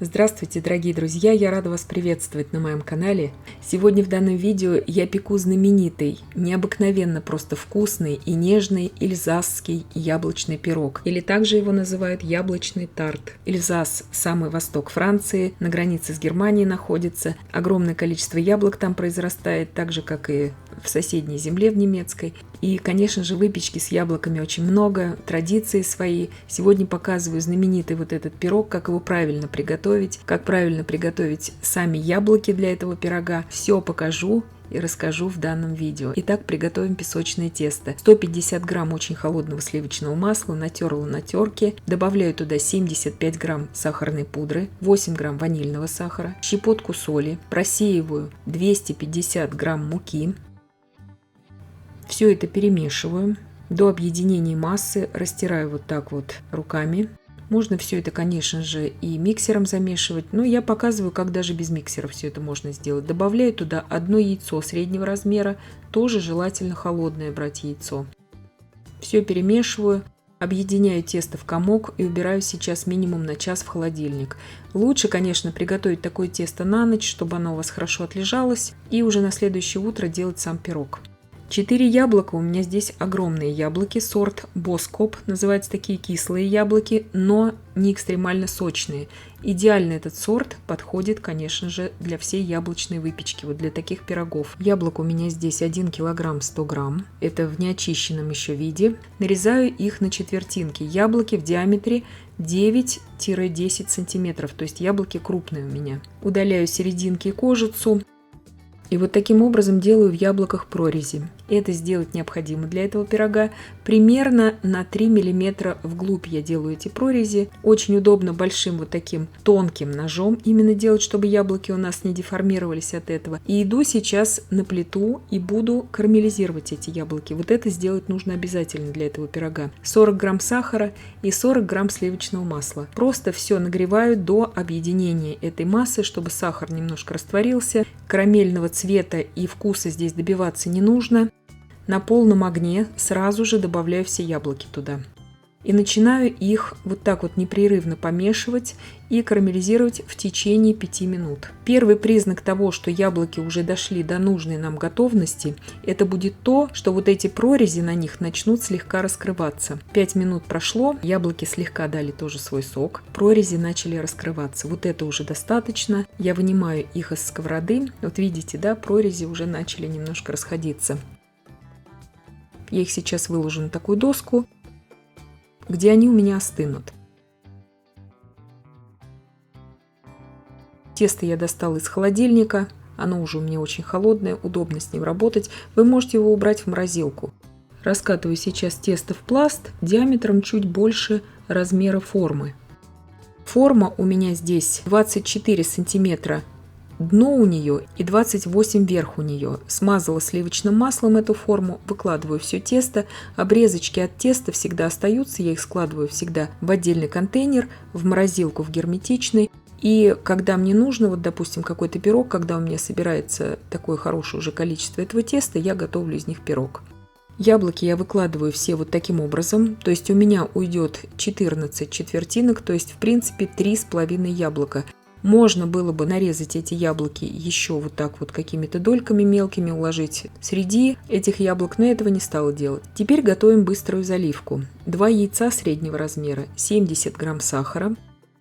Здравствуйте, дорогие друзья! Я рада вас приветствовать на моем канале. Сегодня в данном видео я пеку знаменитый, необыкновенно просто вкусный и нежный эльзасский яблочный пирог. Или также его называют яблочный тарт. Эльзас – самый восток Франции, на границе с Германией находится. Огромное количество яблок там произрастает, так же как и в соседней земле, в немецкой. И, конечно же, выпечки с яблоками очень много, традиции свои. Сегодня показываю знаменитый вот этот пирог, как его правильно приготовить, как правильно приготовить сами яблоки для этого пирога. Все покажу и расскажу в данном видео. Итак, приготовим песочное тесто. 150 грамм очень холодного сливочного масла натерла на терке. Добавляю туда 75 грамм сахарной пудры, 8 грамм ванильного сахара, щепотку соли. Просеиваю 250 грамм муки. Все это перемешиваю до объединения массы, растираю вот так вот руками. Можно все это, конечно же, и миксером замешивать, но я показываю, как даже без миксера все это можно сделать. Добавляю туда одно яйцо среднего размера, тоже желательно холодное брать яйцо. Все перемешиваю, объединяю тесто в комок и убираю сейчас минимум на час в холодильник. Лучше, конечно, приготовить такое тесто на ночь, чтобы оно у вас хорошо отлежалось, и уже на следующее утро делать сам пирог. 4 яблока, у меня здесь огромные яблоки, сорт Боскоп, называются такие кислые яблоки, но не экстремально сочные. Идеально этот сорт подходит, конечно же, для всей яблочной выпечки, вот для таких пирогов. Яблок у меня здесь 1 килограмм 100 грамм, это в неочищенном еще виде. Нарезаю их на четвертинки, яблоки в диаметре 9-10 сантиметров, то есть яблоки крупные у меня. Удаляю серединки и кожицу. И вот таким образом делаю в яблоках прорези. Это сделать необходимо для этого пирога. Примерно на 3 мм вглубь я делаю эти прорези. Очень удобно большим вот таким тонким ножом именно делать, чтобы яблоки у нас не деформировались от этого. И иду сейчас на плиту и буду карамелизировать эти яблоки. Вот это сделать нужно обязательно для этого пирога. 40 грамм сахара и 40 грамм сливочного масла. Просто все нагреваю до объединения этой массы, чтобы сахар немножко растворился. Карамельного цвета и вкуса здесь добиваться не нужно. На полном огне сразу же добавляю все яблоки туда. И начинаю их вот так вот непрерывно помешивать и карамелизировать в течение 5 минут. Первый признак того, что яблоки уже дошли до нужной нам готовности, это будет то, что вот эти прорези на них начнут слегка раскрываться. 5 минут прошло, яблоки слегка дали тоже свой сок, прорези начали раскрываться. Вот это уже достаточно. Я вынимаю их из сковороды. Вот видите, да, прорези уже начали немножко расходиться. Я их сейчас выложу на такую доску, где они у меня остынут. Тесто я достала из холодильника, оно уже у меня очень холодное, удобно с ним работать. Вы можете его убрать в морозилку. Раскатываю сейчас тесто в пласт диаметром чуть больше размера формы. Форма у меня здесь 24 сантиметра. Дно у нее и 28 верх у нее. Смазала сливочным маслом эту форму, выкладываю все тесто. Обрезочки от теста всегда остаются, я их складываю всегда в отдельный контейнер, в морозилку, в герметичный. И когда мне нужно, вот допустим, какой-то пирог, когда у меня собирается такое хорошее уже количество этого теста, я готовлю из них пирог. Яблоки я выкладываю все вот таким образом, то есть у меня уйдет 14 четвертинок, то есть в принципе 3,5 яблока. Можно было бы нарезать эти яблоки еще вот так вот какими-то дольками мелкими, уложить среди этих яблок, но этого не стала делать. Теперь готовим быструю заливку. 2 яйца среднего размера, 70 грамм сахара,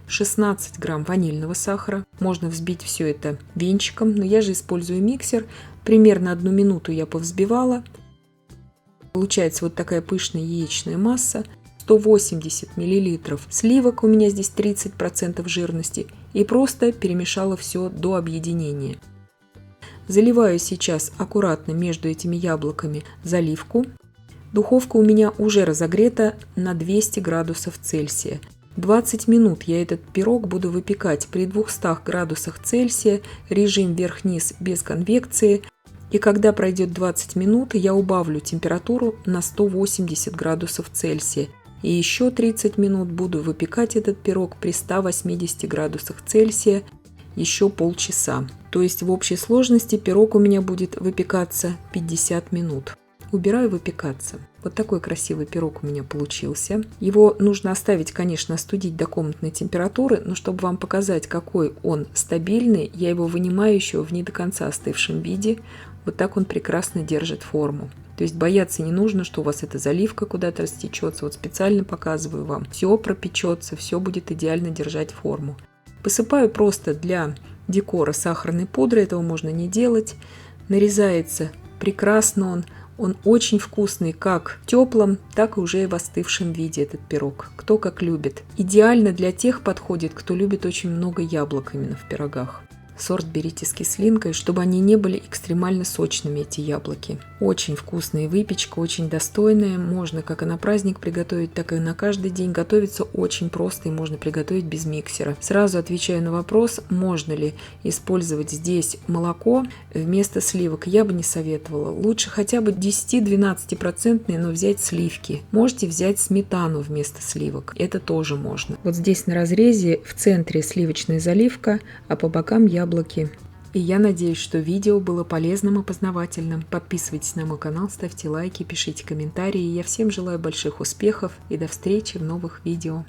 16 грамм ванильного сахара. Можно взбить все это венчиком, но я же использую миксер. Примерно 1 минуту я повзбивала. Получается вот такая пышная яичная масса. 180 мл сливок, у меня здесь 30% жирности, и просто перемешала все до объединения. Заливаю сейчас аккуратно между этими яблоками заливку. Духовка у меня уже разогрета на 200 градусов Цельсия. 20 минут я этот пирог буду выпекать при 200 градусах Цельсия, режим вверх-вниз без конвекции. И когда пройдет 20 минут, я убавлю температуру на 180 градусов Цельсия. И еще 30 минут буду выпекать этот пирог при 180 градусах Цельсия еще полчаса. То есть в общей сложности пирог у меня будет выпекаться 50 минут. Убираю выпекаться. Вот такой красивый пирог у меня получился. Его нужно оставить, конечно, остудить до комнатной температуры, но чтобы вам показать, какой он стабильный, я его вынимаю еще в не до конца остывшем виде. Вот так он прекрасно держит форму. То есть бояться не нужно, что у вас эта заливка куда-то растечется. Вот специально показываю вам. Все пропечется, все будет идеально держать форму. Посыпаю просто для декора сахарной пудрой, этого можно не делать. Нарезается прекрасно он очень вкусный как в теплом, так и уже и в остывшем виде этот пирог. Кто как любит. Идеально для тех подходит, кто любит очень много яблок именно в пирогах. Сорт берите с кислинкой, чтобы они не были экстремально сочными, эти яблоки. Очень вкусная выпечка, очень достойная. Можно как и на праздник приготовить, так и на каждый день. Готовится очень просто и можно приготовить без миксера. Сразу отвечаю на вопрос, можно ли использовать здесь молоко вместо сливок. Я бы не советовала. Лучше хотя бы 10-12%, но взять сливки. Можете взять сметану вместо сливок. Это тоже можно. Вот здесь на разрезе в центре сливочная заливка, а по бокам яблоки. И я надеюсь, что видео было полезным и познавательным. Подписывайтесь на мой канал, ставьте лайки, пишите комментарии. Я всем желаю больших успехов и до встречи в новых видео.